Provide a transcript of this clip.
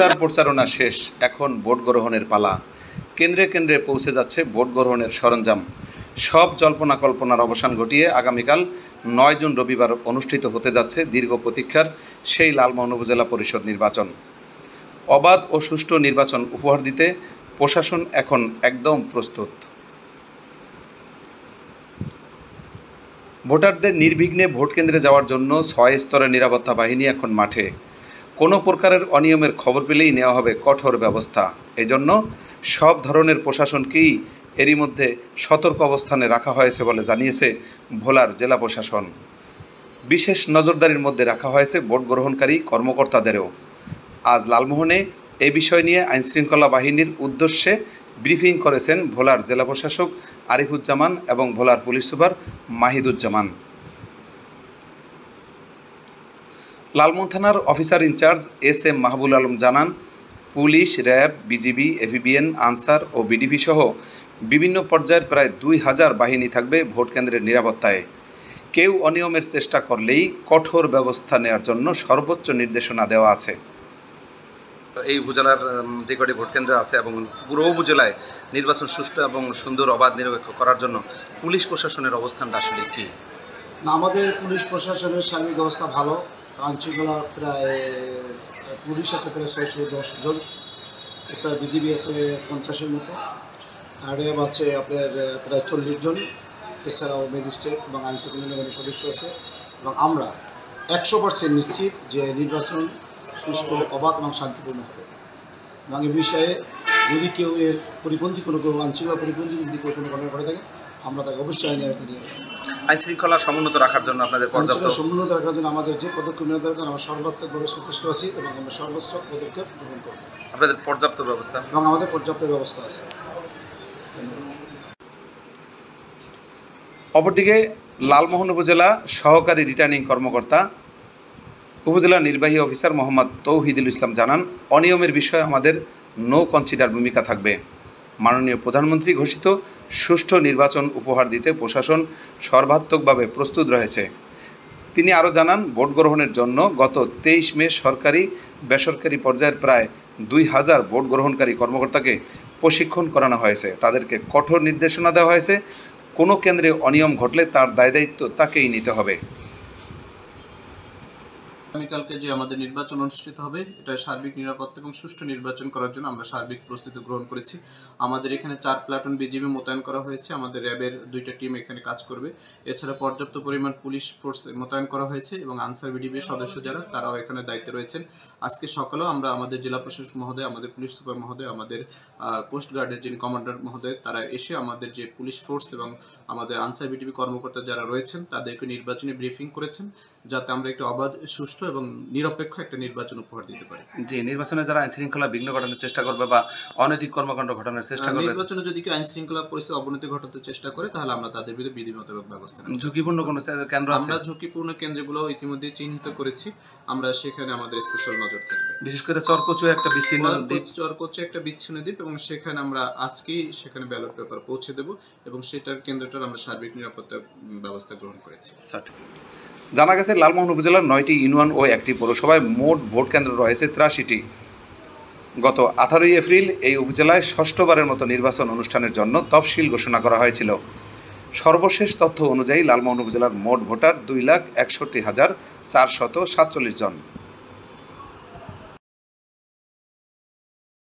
প্রচার প্রচারণা শেষ, এখন ভোট গ্রহণের পালা। কেন্দ্রে কেন্দ্রে পৌঁছে যাচ্ছে ভোট গ্রহণের সরঞ্জাম। সব জল্পনা কল্পনার অবসান ঘটিয়ে আগামীকাল ৯ জুন রবিবার অনুষ্ঠিত হতে যাচ্ছে দীর্ঘ প্রতীক্ষার সেই লালমোহন উপজেলা পরিষদ নির্বাচন। অবাধ ও সুষ্ঠু নির্বাচন উপহার দিতে প্রশাসন এখন একদম প্রস্তুত। ভোটারদের নির্বিঘ্নে ভোট কেন্দ্রে যাওয়ার জন্য ৬ স্তরের নিরাপত্তা বাহিনী এখন মাঠে। কোনো প্রকারের অনিয়মের খবর পেলেই নেওয়া হবে কঠোর ব্যবস্থা। এজন্য সব ধরনের প্রশাসনকেই এরই মধ্যে সতর্ক অবস্থানে রাখা হয়েছে বলে জানিয়েছে ভোলার জেলা প্রশাসন। বিশেষ নজরদারির মধ্যে রাখা হয়েছে ভোট গ্রহণকারী কর্মকর্তাদেরও। আজ লালমোহনে এই বিষয় নিয়ে আইনশৃঙ্খলা বাহিনীর উদ্দেশ্যে ব্রিফিং করেছেন ভোলার জেলা প্রশাসক আরিফুজ্জামান এবং ভোলার পুলিশ সুপার মাহিদুজ্জামান। লালমোহন থানার officer in charge S M. Mahbul Alam জানান, পুলিশ, র্যাব, বিজিবি, এভিবিএন, আনসার ও বিডিপি সহ বিভিন্ন পর্যায়ের প্রায় ২,০০০ বাহিনী থাকবে ভোট কেন্দ্রের নিরাপত্তায়। কেউ অনিয়মের চেষ্টা করলেই কঠোর ব্যবস্থা নেওয়ার জন্য সর্বোচ্চ নির্দেশনা দেওয়া আছে। এই উপজেলার যে কটি ভোট কেন্দ্র আছে এবং পুরো উপজেলায় নির্বাচন সুষ্ঠু এবং সুন্দর, অবাধ, নিরপেক্ষ করার জন্য পুলিশ প্রশাসনের অবস্থানটা আসলে কি? আমাদের পুলিশ প্রশাসনের সার্বিক অবস্থা ভালো। আইনশৃঙ্খলা প্রায় পুলিশ আছে প্রায় ৬১০ জন, এছাড়া বিজিবি আছে ৫০-এর মতো, আর র্যাব আছে আপনার প্রায় ৪০ জন, এছাড়াও ম্যাজিস্ট্রেট এবং আইনশৃঙ্খলা সদস্য আছে। এবং আমরা ১০০% নিশ্চিত যে নির্বাচন সুষ্ঠু, অবাধ এবং শান্তিপূর্ণ হবে। এবং এ বিষয়ে যদি কেউ এর পরিপন্থী কেউ আইনশৃঙ্খলা পরিপন্থী যদি কেউ কোনো ঘটনা ঘটে থাকে, আমরা তাকে অবশ্যই আইনের আওতায় নিয়ে আসবো। আইনশৃঙ্খলা সমুন্নত রাখার জন্য আপনাদের সমুন্নত রাখার জন্য আমাদের যে পদক্ষেপ নেওয়া দরকার আমরা সর্বাত্মকভাবে সচেষ্ট আছি এবং আমরা সর্বোচ্চ পদক্ষেপ গ্রহণ করব। আপনাদের পর্যাপ্ত ব্যবস্থা? এবং আমাদের পর্যাপ্ত ব্যবস্থা আছে। অপরদিকে লালমোহন উপজেলা সহকারী রিটার্নিং কর্মকর্তা উপজেলা নির্বাহী অফিসার মোহাম্মদ তৌহিদুল ইসলাম জানান, অনিয়মের বিষয়ে আমাদের নো কনসিডার ভূমিকা থাকবে। মাননীয় প্রধানমন্ত্রী ঘোষিত সুষ্ঠু নির্বাচন উপহার দিতে প্রশাসন সর্বাত্মকভাবে প্রস্তুত রয়েছে। তিনি আরও জানান, ভোট গ্রহণের জন্য গত ২৩ মে সরকারি বেসরকারি পর্যায়ের প্রায় ২,০০০ ভোট গ্রহণকারী কর্মকর্তাকে প্রশিক্ষণ করানো হয়েছে। তাদেরকে কঠোর নির্দেশনা দেওয়া হয়েছে, কোনো কেন্দ্রে অনিয়ম ঘটলে তার দায়দায়িত্ব তাকেই নিতে হবে। আগামীকালকে যে আমাদের নির্বাচন অনুষ্ঠিত হবে, এটা সার্বিক নিরাপত্তা এবং সুষ্ঠু নির্বাচন করার জন্য আমরা সার্বিক প্রস্তুতি গ্রহণ করেছি। আমাদের এখানে ৪ প্লাটুন বিজিবি মোতায়েন করা হয়েছে, আমাদের র্যাবের ২টা টিম এখানে কাজ করবে। এছাড়া পর্যাপ্ত পরিমাণ পুলিশ ফোর্স মোতায়েন করা হয়েছে এবং আনসার বিডিবির সদস্য যারা, তারাও এখানে দায়িত্বে রয়েছেন। আজকে সকালেও আমরা আমাদের জেলা প্রশাসক মহোদয়, আমাদের পুলিশ সুপার মহোদয়, আমাদের কোস্ট গার্ডের যিনি কমান্ডার মহোদয়, তারা এসে আমাদের যে পুলিশ ফোর্স এবং আমাদের আনসার বিডিবি কর্মকর্তা যারা রয়েছেন তাদেরকে নির্বাচনী ব্রিফিং করেছেন, যাতে আমরা একটা অবাধ, সুষ্ঠু এবং নিরপেক্ষ একটা নির্বাচন উপহার দিতে পারি। যে নির্বাচনে যারা আইনশৃঙ্খলা বিঘ্ন ঘটানোর চেষ্টা করবে বা অনৈতিক কর্মকাণ্ড ঘটানোর চেষ্টা করবে, নির্বাচনে যদি কেউ আইনশৃঙ্খলা পরিস্থিতি অবনতি ঘটাতে চেষ্টা করে, তাহলে আমরা তাদের বিরুদ্ধে বিধি মোতাবেক ব্যবস্থা নেব। ঝুঁকিপূর্ণ কোনো কেন্দ্র আছে? আমরা ঝুঁকিপূর্ণ কেন্দ্রগুলো ইতিমধ্যে চিহ্নিত করেছি, আমরা সেখানে আমাদের স্পেশাল নজর থাকবে। বিশেষ করে চরকচু একটা বিচ্ছিন্ন দ্বীপ, দ্বীপ এবং সেখানে আমরা আজকেই সেখানে ব্যালট পেপার পৌঁছে দেব এবং সেটার কেন্দ্রটার আমরা সার্বিক নিরাপত্তা ব্যবস্থা গ্রহণ করেছি। জানা গেছে, লালমোহন উপজেলার ৯টি ইউনিয়ন ও 1টি পৌরসভায় মোট ভোট কেন্দ্র রয়েছে ৮৩টি। গত ১৮ এপ্রিল এই উপজেলায় ষষ্ঠবারের মতো নির্বাচন অনুষ্ঠানের জন্য তফসিল ঘোষণা করা হয়েছিল। সর্বশেষ তথ্য অনুযায়ী লালমোহন উপজেলার মোট ভোটার ২,৬১,৪৪৭ জন।